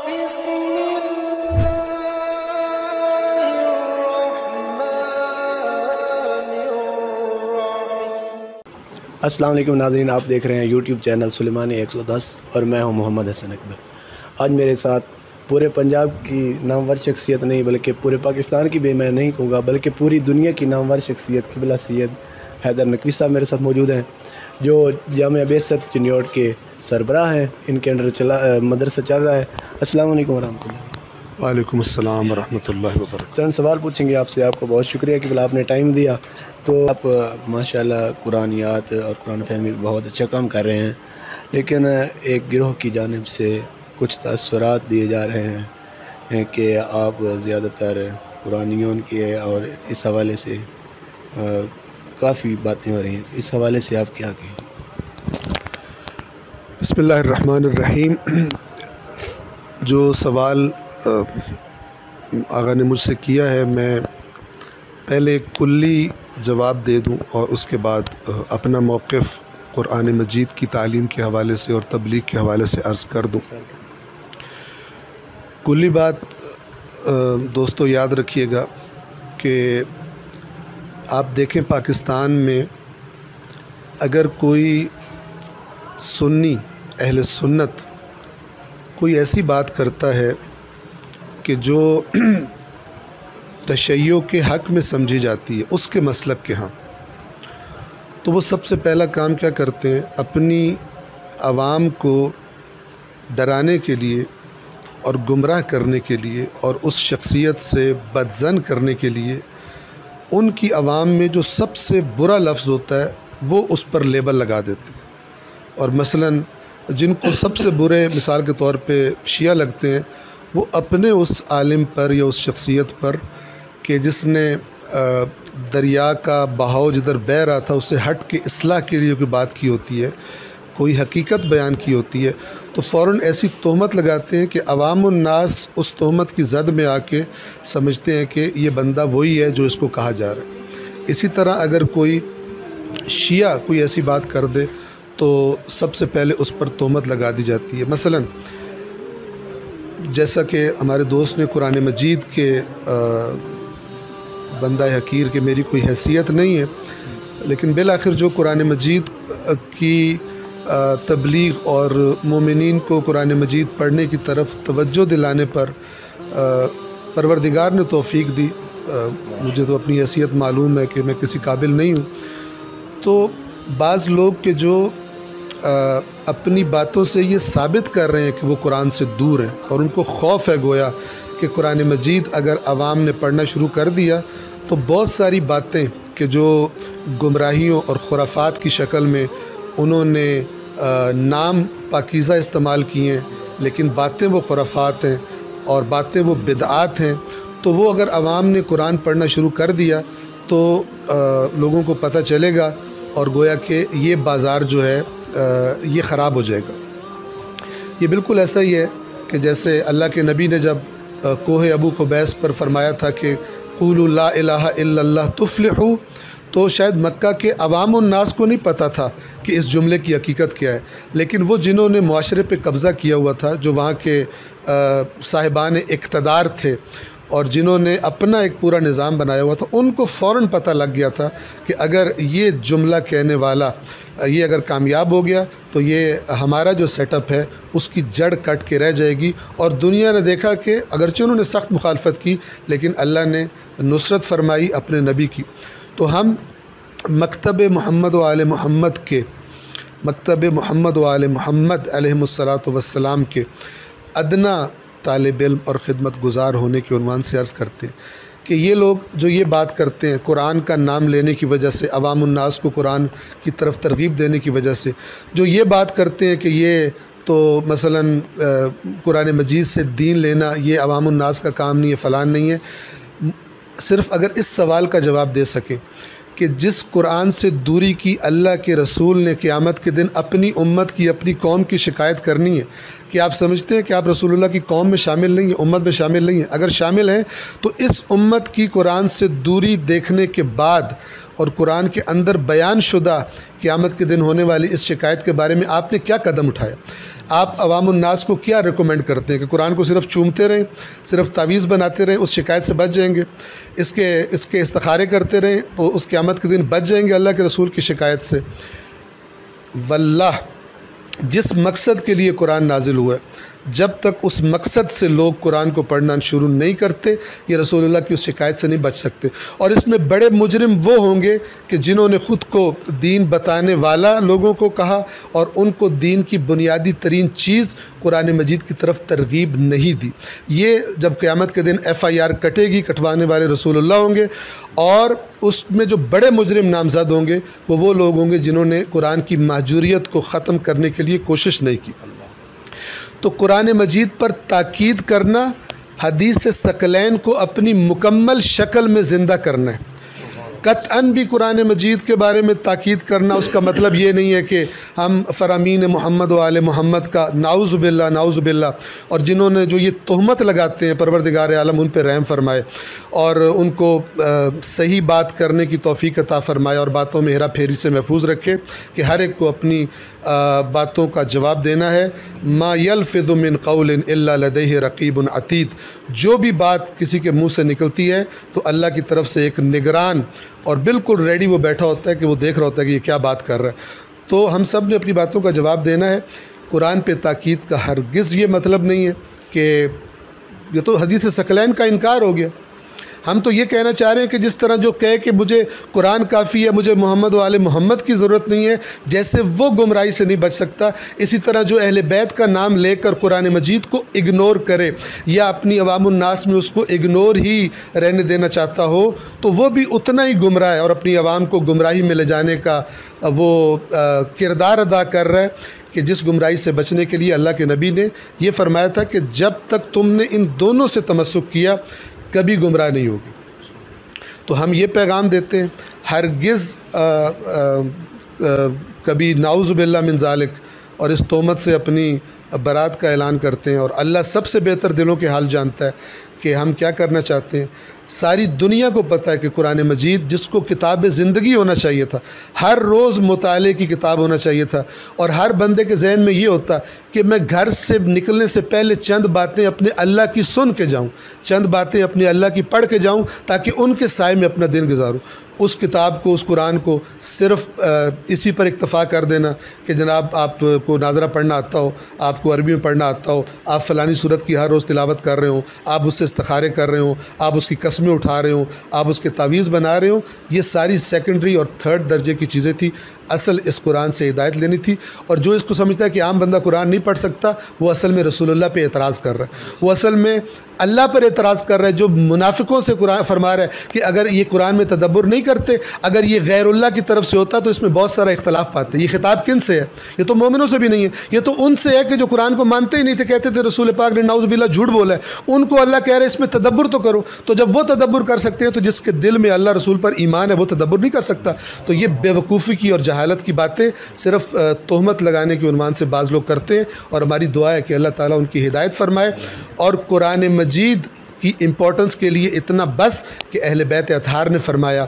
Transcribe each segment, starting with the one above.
السلام علیکم ناظرین، آپ دیکھ رہے ہیں یوٹیوب چینل سلیمانی 110 اور میں ہوں محمد حسن اکبر۔ آج میرے ساتھ پورے پنجاب کی نامور شخصیت نہیں بلکہ پورے پاکستان کی بھی میں نہیں کہوں گا بلکہ پوری دنیا کی نامور شخصیت قبلہ سید حیدر نقوی صاحب میرے ساتھ موجود ہیں، جو جامعہ بعثت چنیوٹ کے سربراہ ہیں۔ ان کے انڈر مدرسہ چل رہا ہے۔ السلام علیکم ورحمۃ اللہ۔ وعلیکم السلام ورحمۃ اللہ وبرکاتہ۔ چند سوال پوچھیں گے آپ سے۔ آپ کو بہت شکریہ کہ آپ نے ٹائم دیا۔ تو آپ ماشاءاللہ قرآنیات اور قرآن فہمی بہت اچھا کام کر رہے ہیں، لیکن ایک گروہ کی جانب سے کچھ تاثرات دیے جا رہے ہیں کہ آپ زیادہ تر قرآنیون کے اور اس حوالے سے کافی باتیں ہو رہی ہیں، تو اس حوالے سے آپ کیا کہیں؟ بسم اللہ الرحمن الرحیم۔ جو سوال آغا نے مجھ سے کیا ہے، میں پہلے ایک کلی جواب دے دوں اور اس کے بعد اپنا موقف قرآن مجید کی تعلیم کے حوالے سے اور تبلیغ کے حوالے سے عرض کر دوں۔ کلی بات دوستو یاد رکھیے گا کہ آپ دیکھیں پاکستان میں اگر کوئی سنی اہل سنت کوئی ایسی بات کرتا ہے کہ جو تشیع کے حق میں سمجھی جاتی ہے اس کے مسلک کے ہاں، تو وہ سب سے پہلا کام کیا کرتے ہیں؟ اپنی عوام کو ڈرانے کے لیے اور گمراہ کرنے کے لیے اور اس شخصیت سے بدظن کرنے کے لیے ان کی عوام میں جو سب سے برا لفظ ہوتا ہے وہ اس پر لیبل لگا دیتے ہیں۔ اور مثلاً جن کو سب سے برے مثال کے طور پہ شیعہ لگتے ہیں، وہ اپنے اس عالم پر یا اس شخصیت پر کہ جس نے دریا کا بہاؤ جدھر بہہ رہا تھا اسے ہٹ کے اصلاح کے لیے کوئی بات کی ہوتی ہے، کوئی حقیقت بیان کی ہوتی ہے، تو فوراً ایسی تہمت لگاتے ہیں کہ عوام الناس اس تہمت کی زد میں آ کے سمجھتے ہیں کہ یہ بندہ وہی ہے جو اس کو کہا جا رہا ہے۔ اسی طرح اگر کوئی شیعہ کوئی ایسی بات کر دے تو سب سے پہلے اس پر تہمت لگا دی جاتی ہے۔ مثلاً جیسا کہ ہمارے دوست نے قرآن مجید کے بندہ حقیر کہ میری کوئی حیثیت نہیں ہے، لیکن بالآخر جو قرآن مجید کی تبلیغ اور مومنین کو قرآن مجید پڑھنے کی طرف توجہ دلانے پر پروردگار نے توفیق دی، مجھے تو اپنی حیثیت معلوم ہے کہ میں کسی قابل نہیں ہوں، تو بعض لوگ کہ جو اپنی باتوں سے یہ ثابت کر رہے ہیں کہ وہ قرآن سے دور ہیں اور ان کو خوف ہے گویا کہ قرآن مجید اگر عوام نے پڑھنا شروع کر دیا تو بہت ساری باتیں کہ جو گمراہیوں اور خرافات کی شکل میں انہوں نے نام پاکیزہ استعمال کیے ہیں، لیکن باتیں وہ خرافات ہیں اور باتیں وہ بدعات ہیں، تو وہ اگر عوام نے قرآن پڑھنا شروع کر دیا تو لوگوں کو پتہ چلے گا اور گویا کہ یہ بازار جو ہے یہ خراب ہو جائے گا۔ یہ بالکل ایسا ہی ہے کہ جیسے اللہ کے نبی نے جب کوہ ابو قبیس پر فرمایا تھا کہ قولوا لا الہ الا اللہ تفلحوا، تو شاید مکہ کے عوام الناس کو نہیں پتہ تھا کہ اس جملے کی حقیقت کیا ہے، لیکن وہ جنہوں نے معاشرے پہ قبضہ کیا ہوا تھا، جو وہاں کے صاحبان اقتدار تھے اور جنہوں نے اپنا ایک پورا نظام بنایا ہوا تھا، ان کو فوراً پتہ لگ گیا تھا کہ اگر یہ جملہ کہنے والا یہ اگر کامیاب ہو گیا تو یہ ہمارا جو سیٹ اپ ہے اس کی جڑ کٹ کے رہ جائے گی، اور دنیا نے دیکھا کہ اگرچہ انہوں نے سخت مخالفت کی لیکن اللہ نے نصرت فرمائی اپنے نبی کی۔ تو ہم مکتب محمد و آل محمد کے مکتب محمد و آل محمد علیہم الصلاۃ والسلام کے ادنا طالب علم اور خدمت گزار ہونے کے عنوان سے عرض کرتے ہیں کہ یہ لوگ جو یہ بات کرتے ہیں قرآن کا نام لینے کی وجہ سے، عوام الناس کو قرآن کی طرف ترغیب دینے کی وجہ سے جو یہ بات کرتے ہیں کہ یہ تو مثلاً قرآن مجید سے دین لینا یہ عوام الناس کا کام نہیں ہے، فلان نہیں ہے، صرف اگر اس سوال کا جواب دے سکیں کہ جس قرآن سے دوری کی اللہ کے رسول نے قیامت کے دن اپنی امت کی اپنی قوم کی شکایت کرنی ہے، کہ آپ سمجھتے ہیں کہ آپ رسول اللہ کی قوم میں شامل نہیں ہیں، امت میں شامل نہیں ہیں؟ اگر شامل ہیں تو اس امت کی قرآن سے دوری دیکھنے کے بعد اور قرآن کے اندر بیان شدہ قیامت کے دن ہونے والی اس شکایت کے بارے میں آپ نے کیا قدم اٹھایا؟ آپ عوام الناس کو کیا ریکمینڈ کرتے ہیں کہ قرآن کو صرف چومتے رہیں، صرف تعویذ بناتے رہیں، اس شکایت سے بچ جائیں گے، اس کے استخارے کرتے رہیں اور اس قیامت کے دن بچ جائیں گے اللہ کے رسول کی شکایت سے؟ واللہ جس مقصد کے لیے قرآن نازل ہوا ہے، جب تک اس مقصد سے لوگ قرآن کو پڑھنا شروع نہیں کرتے، یہ رسول اللہ کی اس شکایت سے نہیں بچ سکتے۔ اور اس میں بڑے مجرم وہ ہوں گے کہ جنہوں نے خود کو دین بتانے والا لوگوں کو کہا اور ان کو دین کی بنیادی ترین چیز قرآن مجید کی طرف ترغیب نہیں دی۔ یہ جب قیامت کے دن FIR کٹے گی، کٹوانے والے رسول اللہ ہوں گے، اور اس میں جو بڑے مجرم نامزد ہوں گے وہ لوگ ہوں گے جنہوں نے قرآن کی مہجوریت کو ختم کرنے کے لیے کوشش نہیں کی۔ تو قرآن مجید پر تاکید کرنا حدیث ثقلین کو اپنی مکمل شکل میں زندہ کرنا ہے۔ قطعاً بھی قرآن مجید کے بارے میں تاکید کرنا اس کا مطلب یہ نہیں ہے کہ ہم فرامین محمد و آل محمد کا نعوذ باللہ اور جنہوں نے جو یہ تہمت لگاتے ہیں پروردگار عالم ان پہ رحم فرمائے اور ان کو صحیح بات کرنے کی توفیق عطا فرمائے اور باتوں میں ہیرا پھیری سے محفوظ رکھے کہ ہر ایک کو اپنی باتوں کا جواب دینا ہے۔ ما یلفظ من قول الا لدیہ رقیب عتید، جو بھی بات کسی کے منہ سے نکلتی ہے تو اللہ کی طرف سے ایک نگران اور بالکل ریڈی وہ بیٹھا ہوتا ہے کہ وہ دیکھ رہا ہوتا ہے کہ یہ کیا بات کر رہا ہے۔ تو ہم سب نے اپنی باتوں کا جواب دینا ہے۔ قرآن پہ تاکید کا ہرگز یہ مطلب نہیں ہے کہ یہ تو حدیث ثقلین کا انکار ہو گیا۔ ہم تو یہ کہنا چاہ رہے ہیں کہ جس طرح جو کہے کہ مجھے قرآن کافی ہے، مجھے محمد و آل محمد کی ضرورت نہیں ہے، جیسے وہ گمراہی سے نہیں بچ سکتا، اسی طرح جو اہل بیت کا نام لے کر قرآن مجید کو اگنور کرے یا اپنی عوام الناس میں اس کو اگنور ہی رہنے دینا چاہتا ہو تو وہ بھی اتنا ہی گمراہ ہے اور اپنی عوام کو گمراہی میں لے جانے کا وہ کردار ادا کر رہا ہے کہ جس گمراہی سے بچنے کے لیے اللہ کے نبی نے یہ فرمایا تھا کہ جب تک تم نے ان دونوں سے تمسک کیا کبھی گمراہ نہیں ہوگی۔ تو ہم یہ پیغام دیتے ہیں، ہرگز کبھی نعوذ باللہ من ذالک اور اس تہمت سے اپنی برات کا اعلان کرتے ہیں، اور اللہ سب سے بہتر دلوں کے حال جانتا ہے کہ ہم کیا کرنا چاہتے ہیں۔ ساری دنیا کو پتہ ہے کہ قرآن مجید جس کو کتاب زندگی ہونا چاہیے تھا، ہر روز مطالعے کی کتاب ہونا چاہیے تھا، اور ہر بندے کے ذہن میں یہ ہوتا کہ میں گھر سے نکلنے سے پہلے چند باتیں اپنے اللہ کی سن کے جاؤں، چند باتیں اپنے اللہ کی پڑھ کے جاؤں تاکہ ان کے سائے میں اپنا دن گزاروں۔ اس کتاب کو، اس قرآن کو صرف اسی پر اکتفا کر دینا کہ جناب آپ کو ناظرہ پڑھنا آتا ہو، آپ کو عربی میں پڑھنا آتا ہو، آپ فلانی صورت کی ہر روز تلاوت کر رہے ہوں، آپ اس سے استخارے کر رہے ہوں، آپ اس کی قسمیں اٹھا رہے ہوں، آپ اس کے تعویذ بنا رہے ہوں، یہ ساری سیکنڈری اور تھرڈ درجے کی چیزیں تھی۔ اصل اس قرآن سے ہدایت لینی تھی، اور جو اس کو سمجھتا ہے کہ عام بندہ قرآن نہیں پڑھ سکتا وہ اصل میں رسول اللہ پہ اعتراض کر رہا ہے، وہ اصل میں اللہ پر اعتراض کر رہا ہے، جو منافقوں سے قرآن فرما رہا ہے کہ اگر یہ قرآن میں تدبر نہیں کرتے، اگر یہ غیر اللہ کی طرف سے ہوتا تو اس میں بہت سارا اختلاف پاتے۔ یہ خطاب کن سے ہے؟ یہ تو مومنوں سے بھی نہیں ہے، یہ تو ان سے ہے کہ جو قرآن کو مانتے ہی نہیں تھے، کہتے تھے رسول پاک نے نعوذ باللہ جھوٹ بولا ہے، ان کو اللہ کہہ رہے اس میں تدبر تو کرو۔ تو جب وہ تدبر کر سکتے ہیں تو جس کے دل میں اللہ رسول پر ایمان ہے وہ تدبر نہیں کر سکتا؟ تو یہ بے وقوفی کی اور جہالت کی باتیں صرف تہمت لگانے کے عنوان سے بعض لوگ کرتے ہیں، اور ہماری دعا ہے کہ اللہ تعالیٰ ان کی ہدایت فرمائے۔ اور قرآن مجید کی امپورٹنس کے لیے اتنا بس کہ اہل بیت اطہار نے فرمایا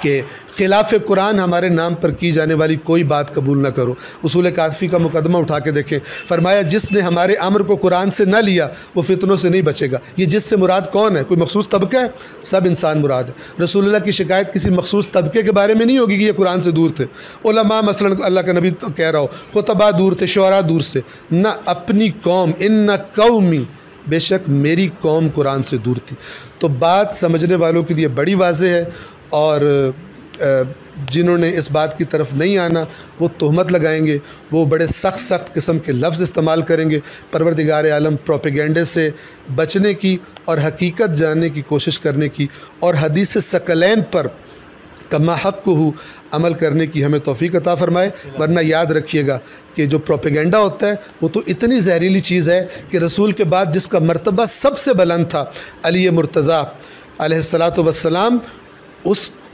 کہ خلاف قرآن ہمارے نام پر کی جانے والی کوئی بات قبول نہ کرو۔ اصول کافی کا مقدمہ اٹھا کے دیکھیں، فرمایا جس نے ہمارے امر کو قرآن سے نہ لیا وہ فتنوں سے نہیں بچے گا۔ یہ جس سے مراد کون ہے؟ کوئی مخصوص طبقہ ہے؟ سب انسان مراد ہے۔ رسول اللہ کی شکایت کسی مخصوص طبقے کے بارے میں نہیں ہوگی کہ یہ قرآن سے دور تھے، علماء مثلا اللہ کا نبی کہہ رہا ہو، خطباء دور تھے، شعراء دور سے، نہ اپنی قوم، ان قومی، بے شک میری قوم قرآن سے دور تھی۔ تو بات سمجھنے والوں کے لیے بڑی واضح ہے، اور جنہوں نے اس بات کی طرف نہیں آنا وہ تہمت لگائیں گے، وہ بڑے سخت قسم کے لفظ استعمال کریں گے۔ پروردگار عالم پروپیگنڈے سے بچنے کی اور حقیقت جاننے کی کوشش کرنے کی اور حدیث ثقلین پر کما حق کو عمل کرنے کی ہمیں توفیق عطا فرمائے۔ ورنہ یاد رکھیے گا کہ جو پروپیگنڈا ہوتا ہے وہ تو اتنی زہریلی چیز ہے کہ رسول کے بعد جس کا مرتبہ سب سے بلند تھا، علی مرتضیٰ علیہ الصلاۃ والسلام،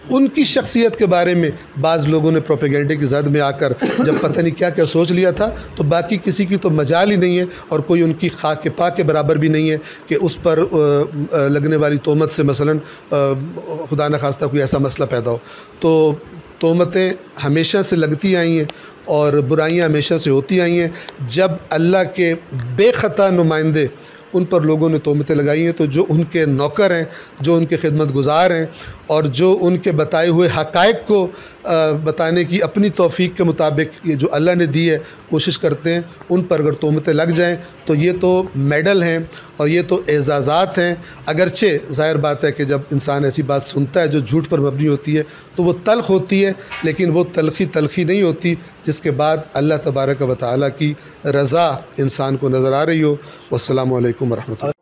ان کی شخصیت کے بارے میں بعض لوگوں نے پروپیگنڈے کی زد میں آ کر جب پتہ نہیں کیا کیا سوچ لیا تھا، تو باقی کسی کی تو مجال ہی نہیں ہے، اور کوئی ان کی خاک پاک کے برابر بھی نہیں ہے کہ اس پر لگنے والی تہمت سے مثلاً خدا نخواستہ کوئی ایسا مسئلہ پیدا ہو۔ تو تہمتیں ہمیشہ سے لگتی آئی ہیں اور برائیاں ہمیشہ سے ہوتی آئی ہیں۔ جب اللہ کے بے خطا نمائندے ان پر لوگوں نے تہمتیں لگائی ہیں، تو جو ان کے نوکر ہیں، جو ان کے خدمت گزار ہیں، اور جو ان کے بتائے ہوئے حقائق کو بتانے کی اپنی توفیق کے مطابق یہ جو اللہ نے دی ہے کوشش کرتے ہیں، ان پر اگر تہمتیں لگ جائیں تو یہ تو میڈل ہیں اور یہ تو اعزازات ہیں۔ اگرچہ ظاہر بات ہے کہ جب انسان ایسی بات سنتا ہے جو جھوٹ پر مبنی ہوتی ہے تو وہ تلخ ہوتی ہے، لیکن وہ تلخی نہیں ہوتی جس کے بعد اللہ تبارک و تعالیٰ کی رضا انسان کو نظر آ رہی ہو۔ والسلام علیکم ورحمۃ اللہ۔